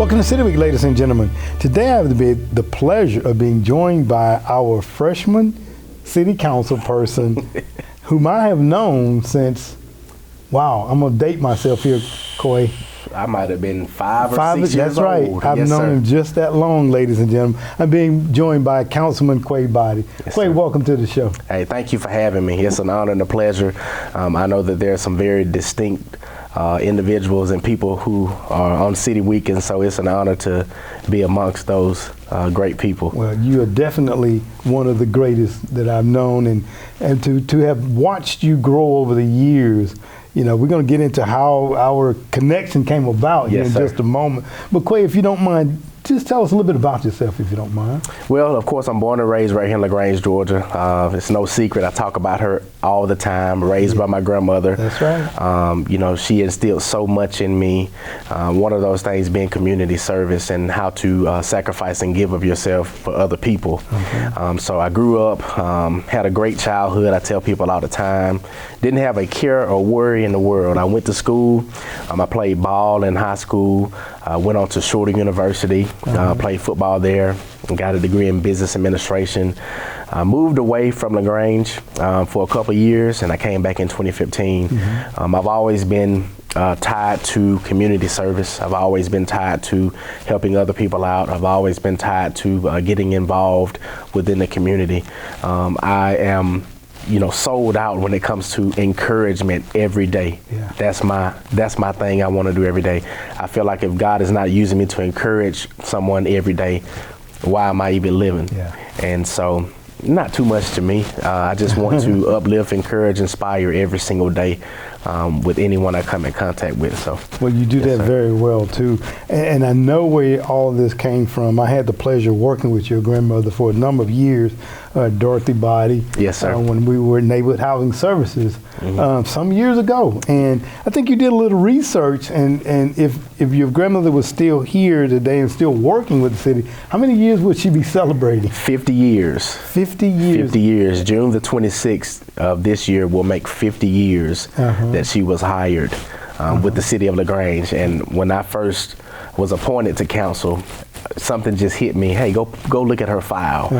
Welcome to City Week, ladies and gentlemen. Today I have the pleasure of being joined by our freshman city council person whom I have known since, wow, I'm going to date myself here, Quay. I might have been five or 6 years That's right. old. I've known him just that long, ladies and gentlemen. I'm being joined by Councilman Quay Boddie. Yes, Quay, sir. welcome to the show. Hey, thank you for having me. It's an honor and a pleasure. I know that there are some very distinct individuals and people who are on City Week, and so it's an honor to be amongst those great people. Well, you are definitely one of the greatest that I've known, and to have watched you grow over the years. You know, we're going to get into how our connection came about here in just a moment. But Quay, if you don't mind, just tell us a little bit about yourself, if you don't mind. Well, of course, I'm born and raised right here in LaGrange, Georgia. It's no secret. I talk about her all the time, raised by my grandmother. That's right. You know, she instilled so much in me. One of those things being community service and how to sacrifice and give of yourself for other people. Okay. So I grew up, had a great childhood. I tell people all the time. Didn't have a care or worry in the world. I went to school. I played ball in high school. Went on to Shorter University. Played football there, and got a degree in business administration. Moved away from LaGrange for a couple of years, and I came back in 2015. I've always been tied to community service. I've always been tied to helping other people out. I've always been tied to getting involved within the community. I am, you know, sold out when it comes to encouragement every day. Yeah. That's my thing I want to do every day. I feel like if God is not using me to encourage someone every day, why am I even living? Yeah. And so, not too much to me. I just want to uplift, encourage, inspire every single day with anyone I come in contact with. So, well, you do that very well too, and I know where all this came from. I had the pleasure of working with your grandmother for a number of years, Dorothy Boddie. Yes, sir. When we were in neighborhood housing services some years ago, and I think you did a little research. And if your grandmother was still here today and still working with the city, how many years would she be celebrating? 50 years. 50 years. 50 years. June the 26th of this year will make 50 years that she was hired with the city of LaGrange. And when I first was appointed to council, something just hit me. Hey, go look at her file,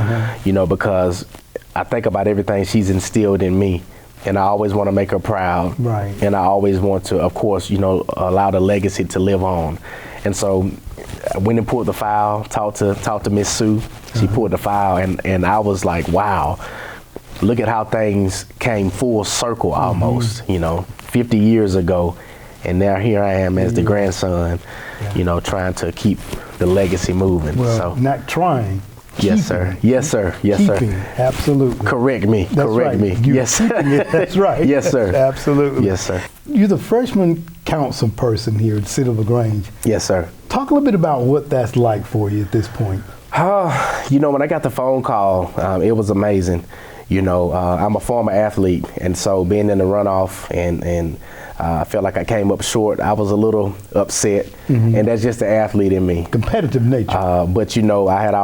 you know, because I think about everything she's instilled in me, and I always want to make her proud. Right. And I always want to, of course, you know, allow the legacy to live on. And so I went and pulled the file, talked to Miss Sue. She pulled the file, and I was like, wow, look at how things came full circle almost, you know, 50 years ago. And now here I am as the grandson, you know, trying to keep the legacy moving. Well, so not trying. Yes, sir. Yes, sir. Yes, keeping. sir. Absolutely. Correct me. That's Correct right. me. Yes, sir. That's right. Yes, sir. Absolutely. Yes, sir. You're the freshman council person here at the City of LaGrange. Yes, sir. Talk a little bit about what that's like for you at this point. You know, when I got the phone call, it was amazing. You know, I'm a former athlete, and so being in the runoff and I felt like I came up short. I was a little upset, and that's just the athlete in me. Competitive nature. But you know, I had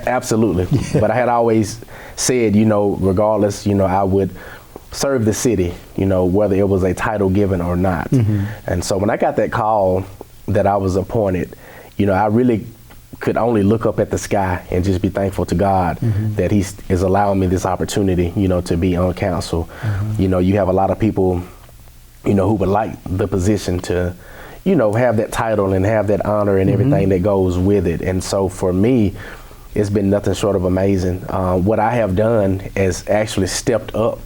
absolutely. Yeah. But I had always said, you know, regardless, you know, I would serve the city, you know, whether it was a title given or not. And so when I got that call that I was appointed, you know, I really could only look up at the sky and just be thankful to God that He is allowing me this opportunity, you know, to be on council. You know, you have a lot of people, you know, who would like the position to, you know, have that title and have that honor and everything that goes with it. And so for me, it's been nothing short of amazing. What I have done is actually stepped up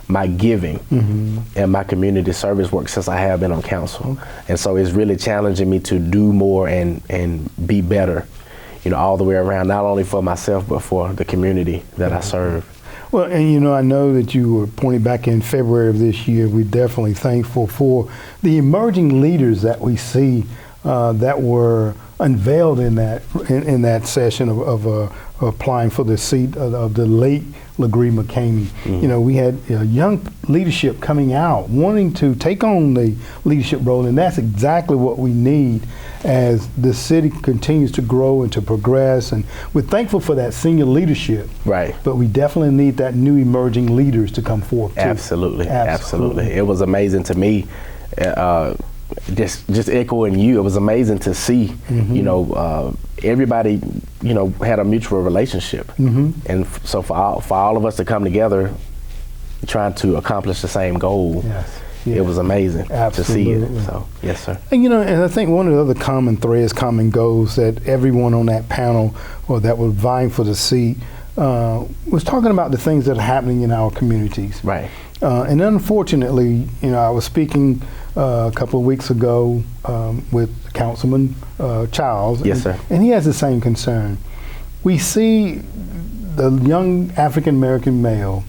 my giving and my community service work since I have been on council. And so it's really challenging me to do more and be better, you know, all the way around, not only for myself, but for the community that I serve. Well, and you know, I know that you were appointed back in February of this year. We're definitely thankful for the emerging leaders that we see that were unveiled in that session of applying for the seat of the late LaGree McCamey. You know, we had young leadership coming out wanting to take on the leadership role, and that's exactly what we need as the city continues to grow and to progress. And we're thankful for that senior leadership. Right. But we definitely need that new emerging leaders to come forth too. Absolutely. Absolutely. It was amazing to me. just echoing you, it was amazing to see, you know, everybody, you know, had a mutual relationship. And so for all of us to come together trying to accomplish the same goal, it was amazing to see it. So, yes, sir. And, you know, and I think one of the other common threads, common goals that everyone on that panel or that was vying for the seat was talking about the things that are happening in our communities. Right. And unfortunately, you know, I was speaking a couple of weeks ago with Councilman Childs. Yes, sir. And he has the same concern. We see the young African American male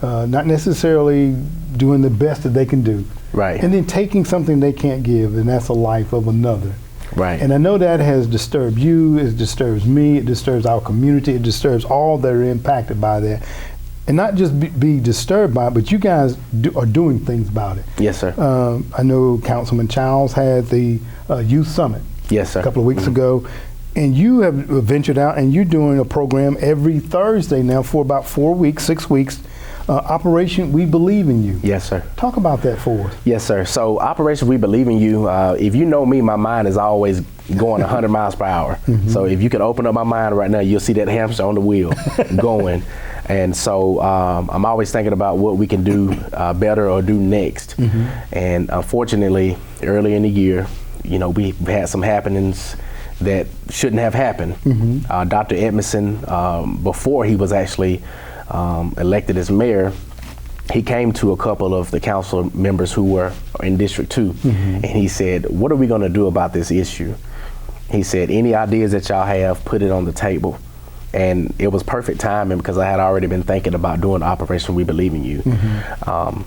not necessarily doing the best that they can do. Right. And then taking something they can't give, and that's a life of another. Right. And I know that has disturbed you, it disturbs me, it disturbs our community, it disturbs all that are impacted by that. And not just be disturbed by it, but you guys are doing things about it. Yes, sir. I know Councilman Childs had the Youth Summit. Yes, sir. A couple of weeks ago. And you have ventured out and you're doing a program every Thursday now for about 4 weeks, 6 weeks. Operation We Believe in You. Yes, sir. Talk about that for us. Yes, sir. So Operation We Believe in You, if you know me, my mind is always going 100 miles per hour. So if you could open up my mind right now, you'll see that hamster on the wheel going. And so I'm always thinking about what we can do better or do next. And unfortunately, early in the year, you know, we had some happenings that shouldn't have happened. Dr. Edmondson, before he was actually elected as mayor, he came to a couple of the council members who were in District 2, and he said, what are we going to do about this issue? He said, any ideas that y'all have, put it on the table. And it was perfect timing because I had already been thinking about doing Operation We Believe in You.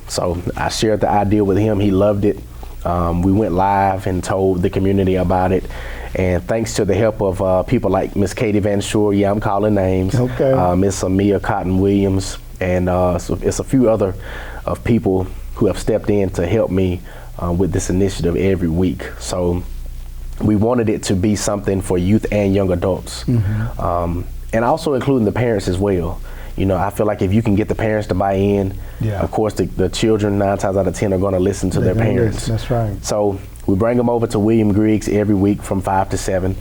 So I shared the idea with him. He loved it. We went live and told the community about it. And thanks to the help of people like Miss Katie Van Shore, I'm calling names, Miss Amia Cotton Williams, and so it's a few other of people who have stepped in to help me with this initiative every week. So we wanted it to be something for youth and young adults, and also including the parents as well. You know, I feel like if you can get the parents to buy in, of course the children 9 times out of 10 are going to listen to their parents. That's right. So we bring them over to William Griggs every week from 5 to 7.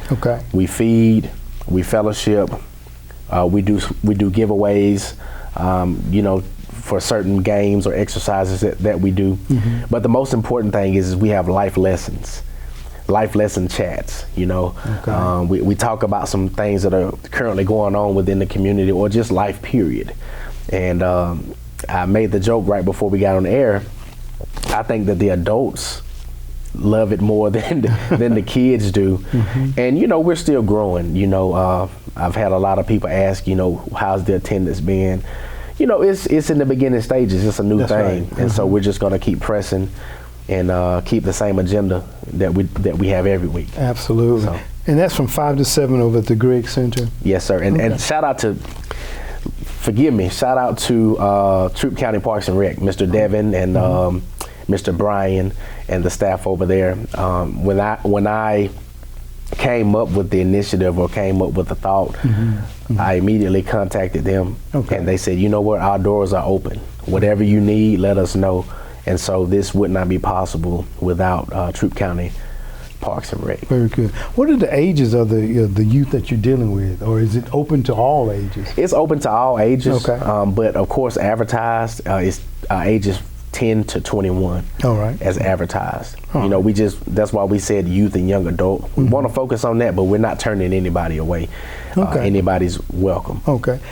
We feed, we fellowship, we do giveaways, you know, for certain games or exercises that we do. But the most important thing is we have life lesson chats, you know. We talk about some things that are currently going on within the community or just life period. And I made the joke right before we got on the air. I think that the adults love it more than the kids do. And, you know, we're still growing. You know, I've had a lot of people ask, you know, how's the attendance been? You know, it's in the beginning stages. It's a new thing. And so we're just going to keep pressing and keep the same agenda that we have every week. Absolutely. So. And that's from 5 to 7 over at the Griggs Center. Yes, sir. And shout out to, forgive me, shout out to Troup County Parks and Rec, Mr. Devin and Mr. Brian and the staff over there. When I came up with the initiative or came up with the thought, I immediately contacted them, and they said, you know what, our doors are open. Whatever you need, let us know. And so this would not be possible without Troup County Parks and Rec. Very good. What are the ages of the youth that you're dealing with, or is it open to all ages? It's open to all ages, but of course advertised is ages 10 to 21 as advertised. You know, that's why we said youth and young adult. We want to focus on that, but we're not turning anybody away. Anybody's welcome.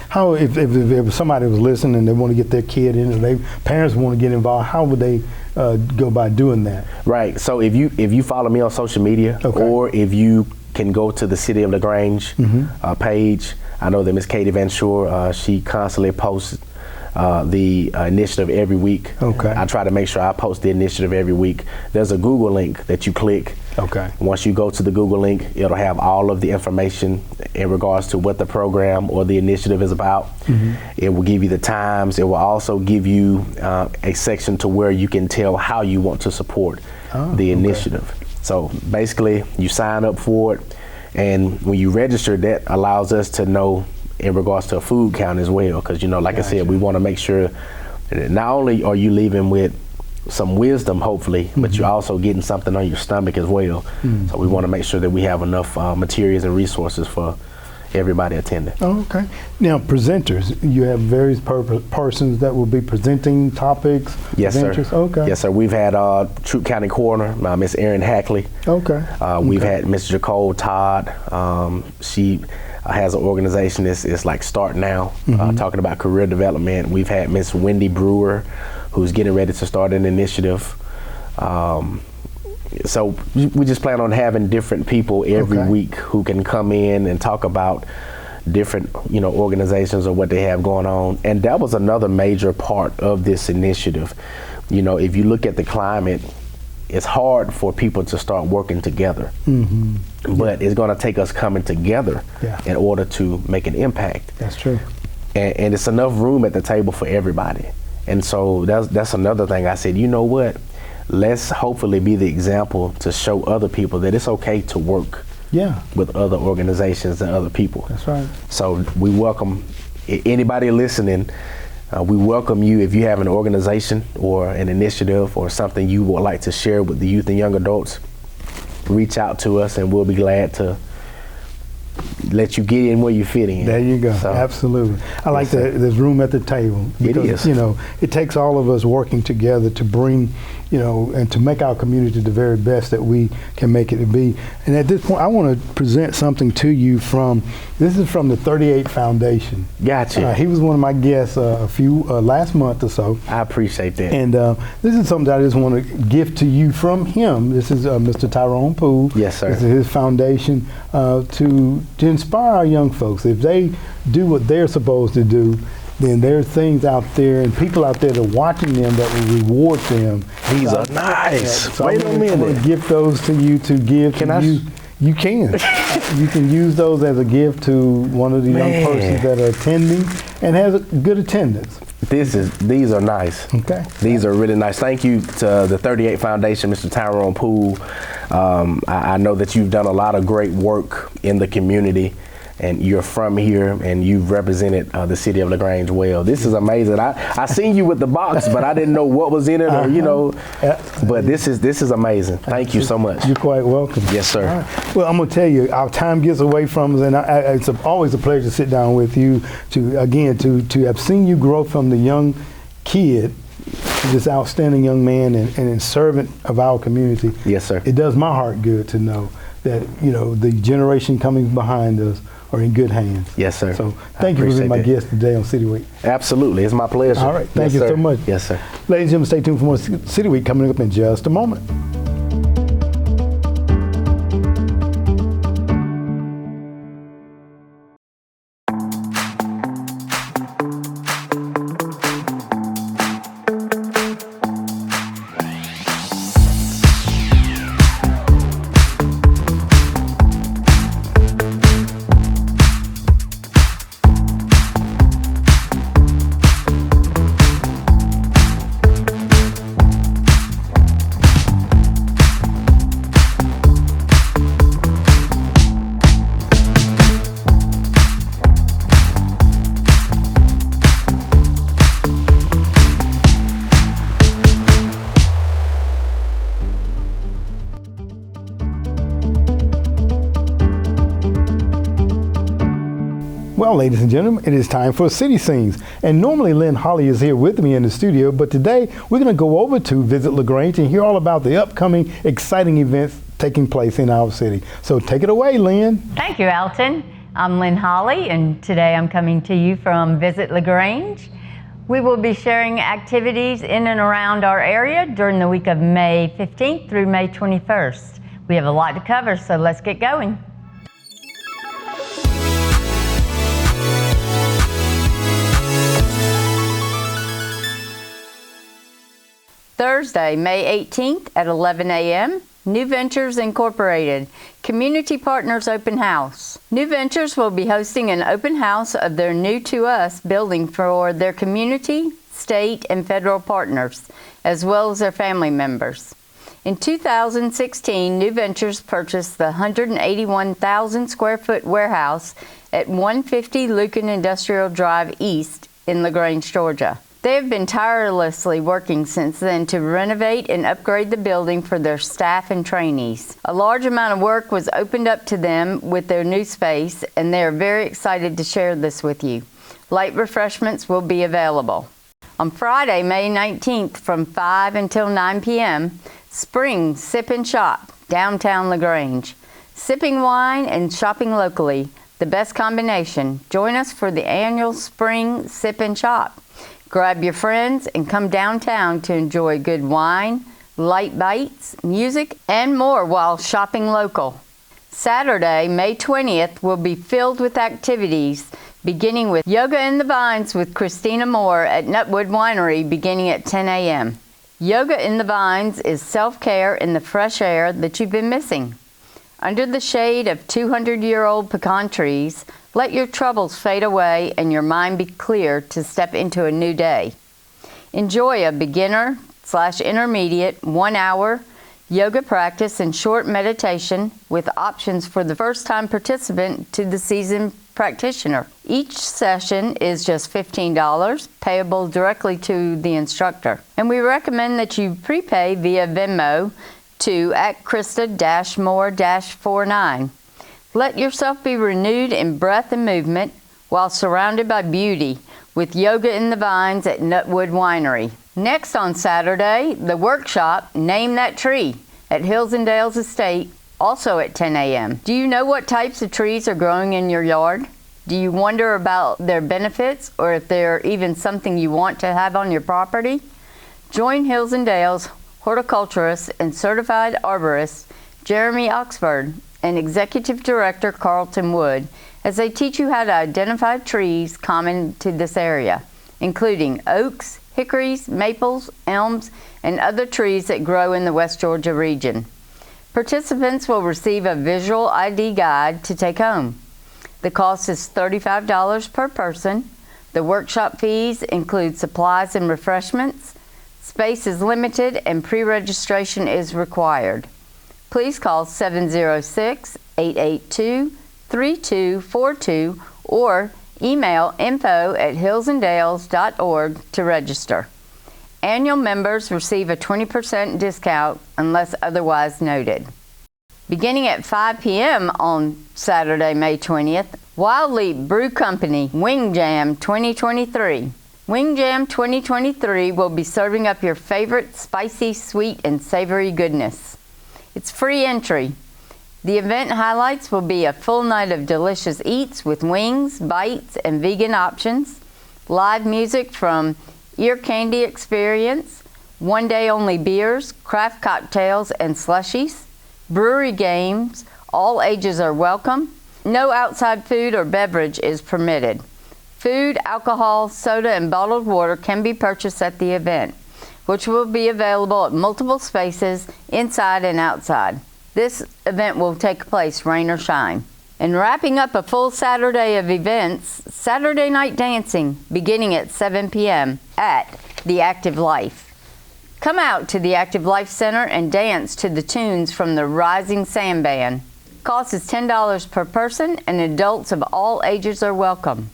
How, if somebody was listening and they want to get their kid in, or their parents want to get involved, how would they go by doing that? Right. So if you follow me on social media, or if you can go to the City of LaGrange page, I know that Miss Katie Van Shore, she constantly posts the initiative every week. I try to make sure I post the initiative every week. There's a Google link that you click. Once you go to the Google link, it'll have all of the information in regards to what the program or the initiative is about. It will give you the times. It will also give you a section to where you can tell how you want to support the initiative. So basically, you sign up for it, and when you register, that allows us to know in regards to a food count as well, because, you know, like I said, we want to make sure that not only are you leaving with some wisdom, hopefully, but you're also getting something on your stomach as well. So we want to make sure that we have enough materials and resources for everybody attending. Oh, okay. Now, presenters, you have various persons that will be presenting topics. Yes, sir. Okay. Yes, sir. We've had Troup County Coroner, Miss Erin Hackley. Okay. We've had Miss Jacole Todd. She has an organization. It's like Start Now, talking about career development. We've had Miss Wendy Brewer, who's getting ready to start an initiative. So we just plan on having different people every week who can come in and talk about different, organizations or what they have going on. And that was another major part of this initiative. If you look at the climate, it's hard for people to start working together. But it's going to take us coming together in order to make an impact. That's true. And it's enough room at the table for everybody. And so that's another thing I said, you know what? Let's hopefully be the example to show other people that it's okay to work with other organizations and other people. That's right. So we welcome anybody listening. We welcome you if you have an organization or an initiative or something you would like to share with the youth and young adults. Reach out to us and we'll be glad to let you get in where you fit in. There you go. So, absolutely. I like that there's room at the table. Because, it is. It takes all of us working together to bring, and to make our community the very best that we can make it to be. And at this point, I want to present something to you this is from the 38 Foundation. Gotcha. He was one of my guests last month or so. I appreciate that. And this is something that I just want to gift to you from him. This is Mr. Tyrone Poole. Yes, sir. This is his foundation to inspire our young folks. If they do what they're supposed to do, then there are things out there and people out there that are watching them that will reward them. These are nice. So Wait a minute. I'm going to gift those to you to give to you. You can. You can use those as a gift to one of the young persons that are attending and has a good attendance. These are nice. Okay. These are really nice. Thank you to the 38 Foundation, Mr. Tyrone Poole. I know that you've done a lot of great work in the community, and you're from here, and you've represented the city of LaGrange well. This is amazing. I seen you with the box, but I didn't know what was in it, or But this is amazing. Thank you so much. You're quite welcome. Yes, sir. Right. Well, I'm gonna tell you, our time gets away from us, and it's always a pleasure to sit down with you. To have seen you grow from the young kid to this outstanding young man and servant of our community. Yes, sir. It does my heart good to know that the generation coming behind us are in good hands. Yes, sir. So thank you for being my guest today on City Week. Absolutely. It's my pleasure. All right. Thank you so much. Yes, sir. Ladies and gentlemen, stay tuned for more City Week coming up in just a moment. Well, ladies and gentlemen, it is time for City Scenes. And normally Lynne Holle is here with me in the studio, but today we're going to go over to Visit LaGrange and hear all about the upcoming exciting events taking place in our city. So take it away, Lynne. Thank you, Alton. I'm Lynne Holle, and today I'm coming to you from Visit LaGrange. We will be sharing activities in and around our area during the week of May 15th through May 21st. We have a lot to cover, so let's get going. Thursday, May 18th at 11 a.m., New Ventures Incorporated, Community Partners Open House. New Ventures will be hosting an open house of their new to us building for their community, state, and federal partners, as well as their family members. In 2016, New Ventures purchased the 181,000 square foot warehouse at 150 Lucan Industrial Drive East in LaGrange, Georgia. They have been tirelessly working since then to renovate and upgrade the building for their staff and trainees. A large amount of work was opened up to them with their new space, and they are very excited to share this with you. Light refreshments will be available. On Friday, May 19th from 5 until 9 p.m., Spring Sip and Shop, downtown LaGrange. Sipping wine and shopping locally, the best combination. Join us for the annual Spring Sip and Shop. Grab your friends and come downtown to enjoy good wine, light bites, music, and more while shopping local. Saturday, May 20th, will be filled with activities, beginning with Yoga in the Vines with Christina Moore at Nutwood Winery beginning at 10 a.m. Yoga in the Vines is self-care in the fresh air that you've been missing. Under the shade of 200-year-old pecan trees, let your troubles fade away and your mind be clear to step into a new day. Enjoy a beginner/intermediate 1-hour yoga practice and short meditation with options for the first-time participant to the seasoned practitioner. Each session is just $15, payable directly to the instructor. And we recommend that you prepay via Venmo to @Krista-Moore-49. Let yourself be renewed in breath and movement while surrounded by beauty with Yoga in the Vines at Nutwood Winery. Next on Saturday, the workshop, Name That Tree, at Hills and Dales Estate, also at 10 a.m. Do you know what types of trees are growing in your yard? Do you wonder about their benefits or if they're even something you want to have on your property? Join Hills and Dales horticulturist and certified arborist Jeremy Oxford and Executive Director Carlton Wood as they teach you how to identify trees common to this area, including oaks, hickories, maples, elms, and other trees that grow in the West Georgia region. Participants will receive a visual ID guide to take home. The cost is $35 per person. The workshop fees include supplies and refreshments. Space is limited and pre-registration is required. Please call 706-882-3242 or email info@hillsanddales.org to register. Annual members receive a 20% discount unless otherwise noted. Beginning at 5 p.m. on Saturday, May 20th, Wild Leap Brew Company Wing Jam 2023. Wing Jam 2023 will be serving up your favorite spicy, sweet, and savory goodness. It's free entry. The event highlights will be a full night of delicious eats with wings, bites, and vegan options, live music from Ear Candy Experience, one-day-only beers, craft cocktails, and slushies, brewery games. All ages are welcome. No outside food or beverage is permitted. Food, alcohol, soda, and bottled water can be purchased at the event, which will be available at multiple spaces inside and outside. This event will take place rain or shine. And wrapping up a full Saturday of events, Saturday night dancing beginning at 7 p.m. at The Active Life. Come out to the Active Life Center and dance to the tunes from the Rising Sand Band. Cost is $10 per person and adults of all ages are welcome.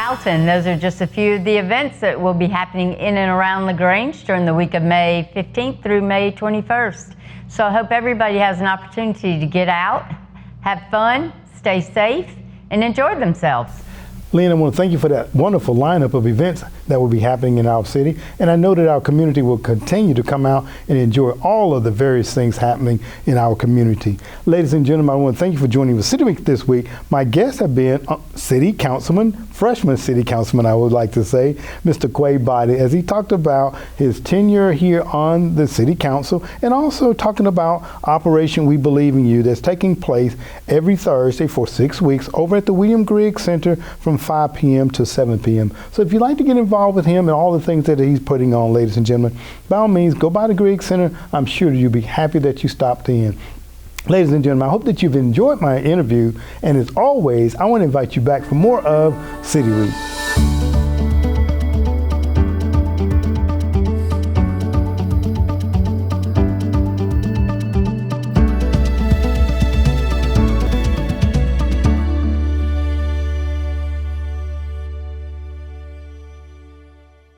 Alton, those are just a few of the events that will be happening in and around LaGrange during the week of May 15th through May 21st. So I hope everybody has an opportunity to get out, have fun, stay safe, and enjoy themselves. Lynne, I want to thank you for that wonderful lineup of events that will be happening in our city. And I know that our community will continue to come out and enjoy all of the various things happening in our community. Ladies and gentlemen, I want to thank you for joining the City Week this week. My guests have been freshman city councilman, I would like to say, Mr. Quay Boddie, as he talked about his tenure here on the city council and also talking about Operation We Believe in You that's taking place every Thursday for 6 weeks over at the William Griggs Center from 5 p.m. to 7 p.m. So if you'd like to get involved with him and all the things that he's putting on, ladies and gentlemen, by all means, go by the Griggs Center. I'm sure you'll be happy that you stopped in. Ladies and gentlemen, I hope that you've enjoyed my interview. And as always, I want to invite you back for more of City Week.